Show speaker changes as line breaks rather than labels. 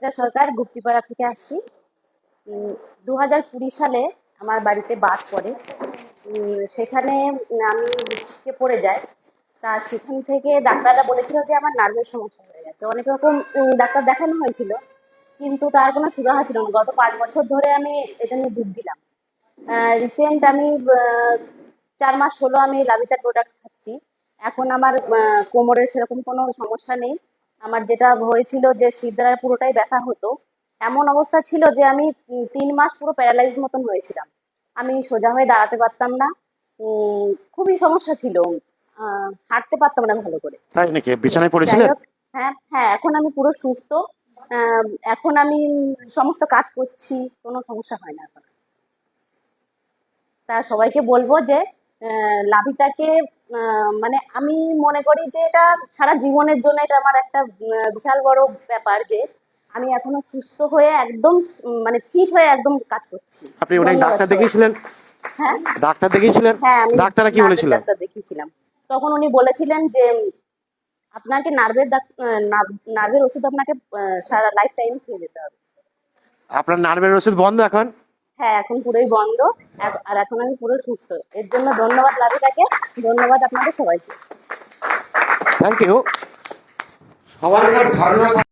সুচিত্রা সরকার, গুপ্তিপাড়া থেকে আসছি। 2020 সালে আমার বাড়িতে বাদ পড়ে। সেখানে আমি ছিটকে পড়ে যাই। তা সেখান থেকে ডাক্তাররা বলেছিল যে আমার নার্ভের সমস্যা হয়ে গেছে। অনেক রকম ডাক্তার দেখানো হয়েছিল, কিন্তু তার কোনো সুরাহা ছিল না। গত 5 বছর ধরে আমি এটা নিয়ে ভুগছিলাম। রিসেন্ট আমি 4 মাস হলো আমি লাভিটার প্রোডাক্ট খাচ্ছি। এখন আমার কোমরের সেরকম কোনো সমস্যা নেই। আমার যেটা হয়েছিল যে শিরদাঁড়ার পুরোটাই ব্যথা হতো। এমন অবস্থা ছিল যে আমি 3 মাস পুরো প্যারালাইজড মতন হয়েছিলাম। আমি সোজা হয়ে দাঁড়াতে পারতাম না। খুবই সমস্যা ছিল। হাঁটতে পারতাম না ভালো করে।
তাই নাকি? বিছানায়
যাই
পড়েছিলেন?
হোক, হ্যাঁ হ্যাঁ, এখন আমি পুরো সুস্থ। এখন আমি সমস্ত কাজ করছি, কোনো সমস্যা হয় না এখন। তা সবাইকে বলবো যে লাভিটাকে মানে আমি মনে করি যে এটা সারা জীবনের জন্য এটা আমার একটা বিশাল বড় ব্যাপার যে আমি এখনো সুস্থ হয়ে একদম মানে ফিট হয়ে একদম কাজ করছি।
আপনি অনেক
ধন্যবাদ
ডাক্তার
সবাইকে।
দেখিয়েছিলেন?
হ্যাঁ
ডাক্তার দেখিয়েছিলেন?
হ্যাঁ, আমি
ডাক্তাররা কি
নার্ভের
বলেছিলেন?
ডাক্তার দেখিয়েছিলাম। তখন উনি বলেছিলেন যে আপনাকে নার্ভের ওষুধ আপনাকে সারা লাইফ টাইম খেয়ে যেতে হবে।
আপনার নার্ভের ওষুধ বন্ধ এখন?
হ্যাঁ, এখন পুরোই বন্ধ। আর এখন আমি পুরো সুস্থ। এর জন্য ধন্যবাদ লাভিটাকে, ধন্যবাদ আপনাদের সবাইকে।
Thank you. সবার ধারণা